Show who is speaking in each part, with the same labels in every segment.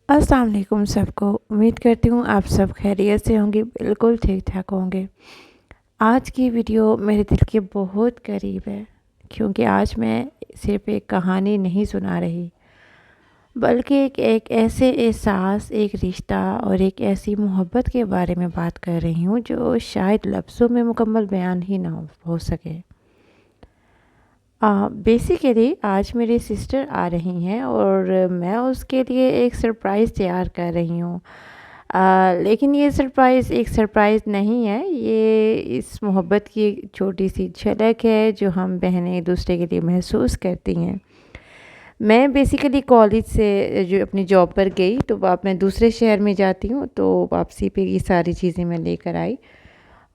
Speaker 1: अस्सलाम वालेकुम सबको। उम्मीद करती हूँ आप सब खैरियत से होंगे, बिल्कुल ठीक ठाक होंगे। आज की वीडियो मेरे दिल के बहुत करीब है, क्योंकि आज मैं सिर्फ़ एक कहानी नहीं सुना रही, बल्कि एक ऐसे एहसास, एक रिश्ता और एक ऐसी मोहब्बत के बारे में बात कर रही हूँ जो शायद लफ्ज़ों में मुकम्मल बयान ही ना हो सके। बेसिकली आज मेरी सिस्टर आ रही हैं और मैं उसके लिए एक सरप्राइज़ तैयार कर रही हूँ। लेकिन ये सरप्राइज़ एक सरप्राइज़ नहीं है, ये इस मोहब्बत की एक छोटी सी झलक है जो हम बहनें एक दूसरे के लिए महसूस करती हैं। मैं बेसिकली कॉलेज से जो अपनी जॉब पर गई, तो अब मैं दूसरे शहर में जाती हूँ, तो वापसी पे ये सारी चीज़ें मैं लेकर आई।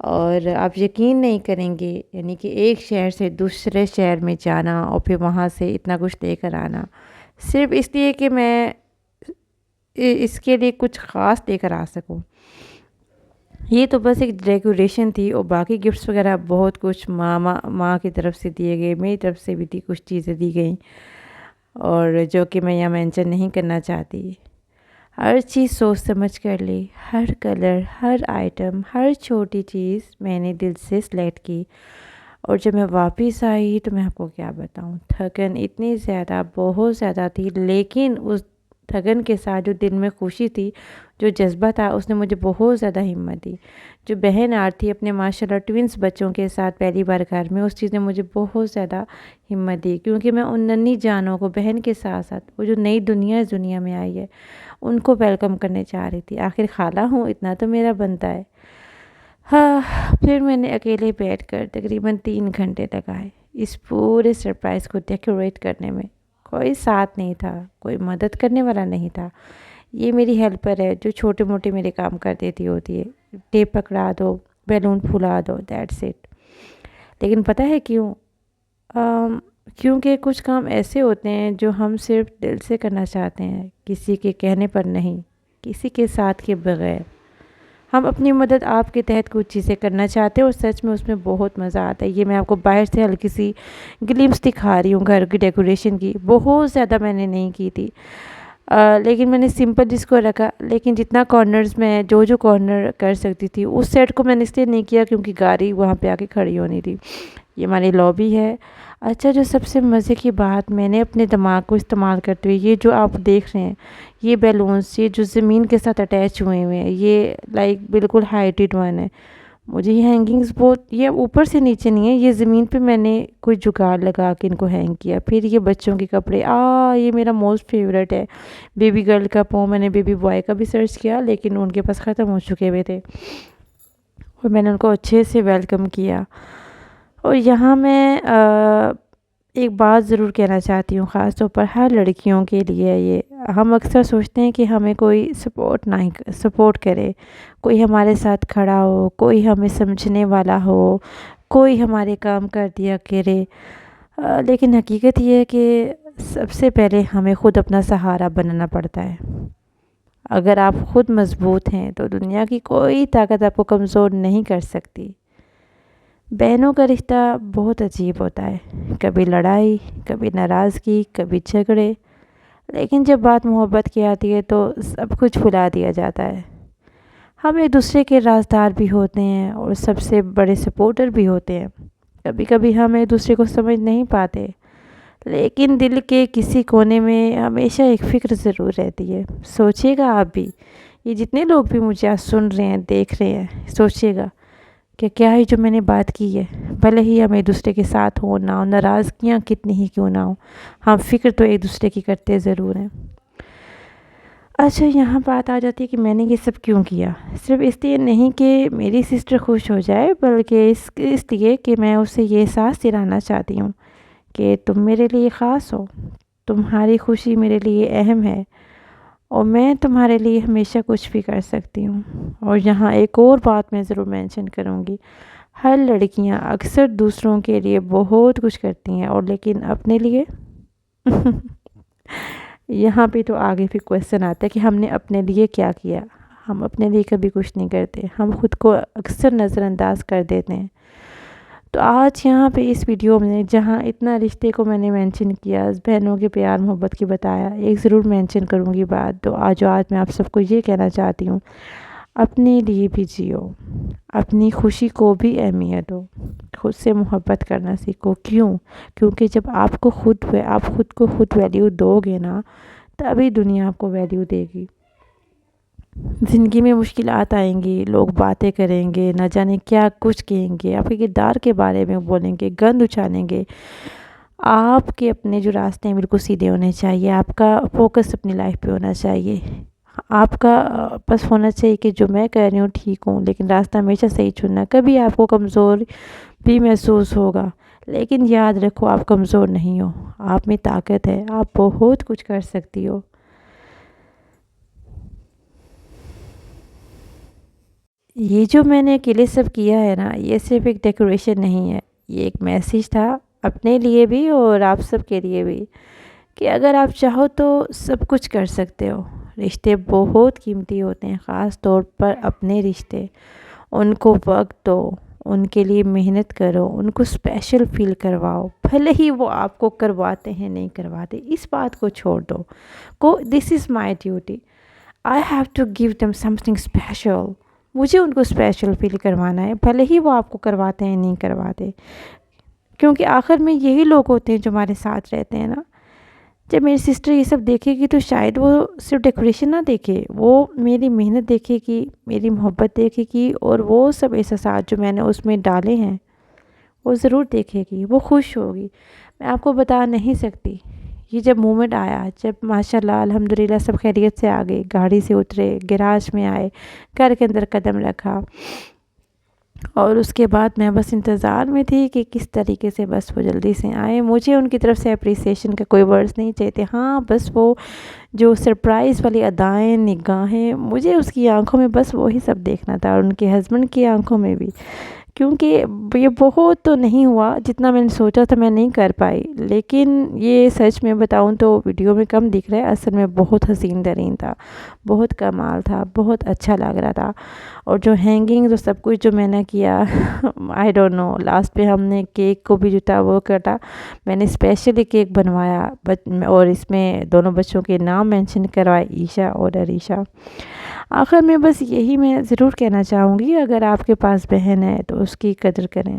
Speaker 1: और आप यकीन नहीं करेंगे, यानी कि एक शहर से दूसरे शहर में जाना और फिर वहाँ से इतना कुछ लेकर आना, सिर्फ़ इसलिए कि मैं इसके लिए कुछ ख़ास लेकर आ सकूँ। ये तो बस एक डेकोरेशन थी और बाकी गिफ्ट्स वगैरह बहुत कुछ माँ की तरफ से दिए गए, मेरी तरफ से भी थी, कुछ चीज़ें दी गई और जो कि मैं यहाँ मेंशन नहीं करना चाहती। हर चीज़ सोच समझ कर ली, हर कलर, हर आइटम, हर छोटी चीज़ मैंने दिल से सेलेक्ट की। और जब मैं वापस आई तो मैं आपको क्या बताऊँ, थकन इतनी ज़्यादा, बहुत ज़्यादा थी, लेकिन उस थकन के साथ जो दिल में खुशी थी, जो जज़्बा था, उसने मुझे बहुत ज़्यादा हिम्मत दी। जो बहन आ रही थी अपने माशाल्लाह ट्विन्स बच्चों के साथ पहली बार घर में, उस चीज़ ने मुझे बहुत ज़्यादा हिम्मत दी, क्योंकि मैं उन नन्ही जानों को बहन के साथ-साथ वो जो नई दुनिया इस दुनिया में आई है, उनको वेलकम करने चाह रही थी। आखिर खाला हूँ, इतना तो मेरा बनता है। हाँ, फिर मैंने अकेले बैठकर तकरीबन 3 घंटे लगाए इस पूरे सरप्राइज़ को डेकोरेट करने में। कोई साथ नहीं था, कोई मदद करने वाला नहीं था। ये मेरी हेल्पर है जो छोटे-मोटे मेरे काम कर देती होती है। टेप पकड़ा दो, बैलून फुला दो, दैट्स इट। लेकिन पता है क्यों? क्योंकि कुछ काम ऐसे होते हैं जो हम सिर्फ़ दिल से करना चाहते हैं, किसी के कहने पर नहीं, किसी के साथ के बगैर। हम अपनी मदद आपके तहत कुछ चीज़ें करना चाहते हैं और सच में उसमें बहुत मज़ा आता है। ये मैं आपको बाहर से हल्की सी ग्लिम्स दिखा रही हूँ घर की डेकोरेशन की। बहुत ज़्यादा मैंने नहीं की थी, लेकिन मैंने सिंपल इसको रखा। लेकिन जितना कॉर्नर्स में जो कॉर्नर कर सकती थी, उस सेट को मैंने इसलिए नहीं किया क्योंकि गाड़ी वहाँ पे आके खड़ी होनी थी। ये हमारी लॉबी है। अच्छा, जो सबसे मज़े की बात, मैंने अपने दिमाग को इस्तेमाल करते हुए ये जो आप देख रहे हैं, ये बैलून्स, ये जो ज़मीन के साथ अटैच हुए हुए हैं, ये लाइक बिल्कुल हाइटेड वन है। मुझे ये हैंगिंग्स बहुत, ये ऊपर से नीचे नहीं है, ये ज़मीन पे मैंने कोई जुगाड़ लगा के इनको हैंग किया। फिर ये बच्चों के कपड़े, ये मेरा मोस्ट फेवरेट है। बेबी गर्ल का मैंने बेबी बॉय का भी सर्च किया, लेकिन उनके पास ख़त्म हो चुके हुए थे और मैंने उनको अच्छे से वेलकम किया। और यहाँ मैं एक बात ज़रूर कहना चाहती हूँ, ख़ास तौर पर हर लड़कियों के लिए। ये हम अक्सर सोचते हैं कि हमें कोई सपोर्ट करे, कोई हमारे साथ खड़ा हो, कोई हमें समझने वाला हो, कोई हमारे काम कर दिया करे। लेकिन हकीकत ये है कि सबसे पहले हमें ख़ुद अपना सहारा बनाना पड़ता है। अगर आप ख़ुद मज़बूत हैं तो दुनिया की कोई ताकत आपको कमज़ोर नहीं कर सकती। बहनों का रिश्ता बहुत अजीब होता है, कभी लड़ाई, कभी नाराज़गी, कभी झगड़े, लेकिन जब बात मोहब्बत की आती है तो सब कुछ भुला दिया जाता है। हम एक दूसरे के राज़दार भी होते हैं और सबसे बड़े सपोर्टर भी होते हैं। कभी कभी हम एक दूसरे को समझ नहीं पाते, लेकिन दिल के किसी कोने में हमेशा एक फ़िक्र ज़रूर रहती है। सोचिएगा आप भी, ये जितने लोग भी मुझे आज सुन रहे हैं, देख रहे हैं, सोचिएगा कि क्या है जो मैंने बात की है। भले ही हम एक दूसरे के साथ हो ना हो, नाराज़गियाँ कितनी ही क्यों ना हो, हम फ़िक्र तो एक दूसरे की करते ज़रूर हैं। अच्छा, यहाँ बात आ जाती है कि मैंने ये सब क्यों किया। सिर्फ़ इसलिए नहीं कि मेरी सिस्टर खुश हो जाए, बल्कि इसलिए कि मैं उसे ये एहसास दिलाना चाहती हूँ कि तुम मेरे लिए ख़ास हो, तुम्हारी खुशी मेरे लिए अहम है और मैं तुम्हारे लिए हमेशा कुछ भी कर सकती हूँ। और यहाँ एक और बात मैं ज़रूर मेंशन करूँगी, हर लड़कियाँ अक्सर दूसरों के लिए बहुत कुछ करती हैं और लेकिन अपने लिए यहाँ पे तो आगे फिर क्वेश्चन आता है कि हमने अपने लिए क्या किया। हम अपने लिए कभी कुछ नहीं करते, हम खुद को अक्सर नज़रअंदाज कर देते हैं। تو آج یہاں پہ اس ویڈیو میں جہاں اتنا رشتے کو میں نے مینشن کیا، بہنوں کے پیار محبت کی بتایا، ایک ضرور مینشن کروں گی بات، تو آج میں آپ سب کو یہ کہنا چاہتی ہوں، اپنے لیے بھی جیو، اپنی خوشی کو بھی اہمیت دو، خود سے محبت کرنا سیکھو۔ کیونکہ جب آپ خود کو خود ویلیو دو گے نا، تبھی دنیا آپ کو ویلیو دے گی۔ زندگی میں مشکلات آئیں گی، لوگ باتیں کریں گے، نہ جانے کیا کچھ کہیں گے، آپ کے کردار کے بارے میں بولیں گے، گند اچھالیں گے۔ آپ کے اپنے جو راستے ہیں بالکل سیدھے ہونے چاہیے، آپ کا فوکس اپنی لائف پہ ہونا چاہیے، آپ کا بس ہونا چاہیے کہ جو میں کہہ رہی ہوں ٹھیک ہوں، لیکن راستہ ہمیشہ صحیح چننا۔ کبھی آپ کو کمزور بھی محسوس ہوگا، لیکن یاد رکھو آپ کمزور نہیں ہو، آپ میں طاقت ہے، آپ بہت کچھ کر سکتی ہو۔ یہ جو میں نے اکیلے سب کیا ہے نا، یہ صرف ایک ڈیکوریشن نہیں ہے، یہ ایک میسیج تھا اپنے لیے بھی اور آپ سب کے لیے بھی، کہ اگر آپ چاہو تو سب کچھ کر سکتے ہو۔ رشتے بہت قیمتی ہوتے ہیں، خاص طور پر اپنے رشتے، ان کو وقت دو، ان کے لیے محنت کرو، ان کو اسپیشل فیل کرواؤ، بھلے ہی وہ آپ کو کرواتے ہیں نہیں کرواتے، اس بات کو چھوڑ دو۔ This is my duty, I have to give them something special, مجھے ان کو اسپیشل فیل کروانا ہے، بھلے ہی وہ آپ کو کرواتے ہیں نہیں کرواتے، کیونکہ آخر میں یہی لوگ ہوتے ہیں جو ہمارے ساتھ رہتے ہیں نا۔ جب میری سسٹر یہ سب دیکھے گی تو شاید وہ صرف ڈیکوریشن نہ دیکھے، وہ میری محنت دیکھے گی، میری محبت دیکھے گی، اور وہ سب احساسات جو میں نے اس میں ڈالے ہیں وہ ضرور دیکھے گی، وہ خوش ہوگی۔ میں آپ کو بتا نہیں سکتی، یہ جب مومنٹ آیا، جب ماشاءاللہ الحمدللہ سب خیریت سے آگئے، گاڑی سے اترے، گیراج میں آئے، گھر کے اندر قدم رکھا، اور اس کے بعد میں بس انتظار میں تھی کہ کس طریقے سے بس وہ جلدی سے آئے۔ مجھے ان کی طرف سے اپریسیشن کا کوئی ورڈز نہیں چاہیے، ہاں بس وہ جو سرپرائز والی ادائیں، نگاہیں، مجھے اس کی آنکھوں میں بس وہی سب دیکھنا تھا، اور ان کے ہسبینڈ کی آنکھوں میں بھی، کیونکہ یہ بہت تو نہیں ہوا جتنا میں نے سوچا تھا، میں نہیں کر پائی، لیکن یہ سچ میں بتاؤں تو ویڈیو میں کم دکھ رہا ہے، اصل میں بہت حسین ترین تھا، بہت کمال تھا، بہت اچھا لگ رہا تھا۔ اور جو ہینگنگ جو سب کچھ جو میں نے کیا آئی ڈونٹ نو، لاسٹ پہ ہم نے کیک کو بھی جو تھا وہ کٹا، میں نے اسپیشلی کیک بنوایا، اور اس میں دونوں بچوں کے نام مینشن کروائے، عیشا اور عریشہ۔ آخر میں بس یہی میں ضرور کہنا چاہوں گی، اگر آپ کے پاس بہن ہے تو اس کی قدر کریں،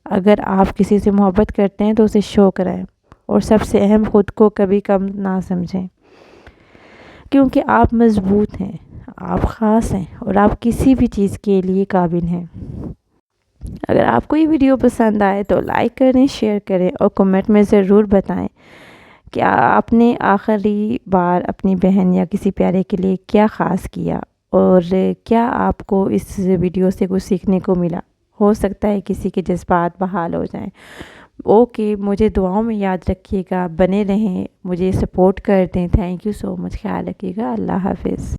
Speaker 1: اگر آپ کسی سے محبت کرتے ہیں تو اسے شو کریں، اور سب سے اہم خود کو کبھی کم نہ سمجھیں، کیونکہ آپ مضبوط ہیں، آپ خاص ہیں، اور آپ کسی بھی چیز کے لیے قابل ہیں۔ اگر آپ کو یہ ویڈیو پسند آئے تو لائک کریں، شیئر کریں، اور کمنٹ میں ضرور بتائیں کہ آپ نے آخری بار اپنی بہن یا کسی پیارے کے لیے کیا خاص کیا، اور کیا آپ کو اس ویڈیو سے کچھ سیکھنے کو ملا۔ ہو سکتا ہے کسی کے جذبات بحال ہو جائیں۔ اوکے، مجھے دعاؤں میں یاد رکھیے گا، بنے رہیں، مجھے سپورٹ کر دیں۔ تھینک یو سو مچ، خیال رکھیے گا، اللہ حافظ۔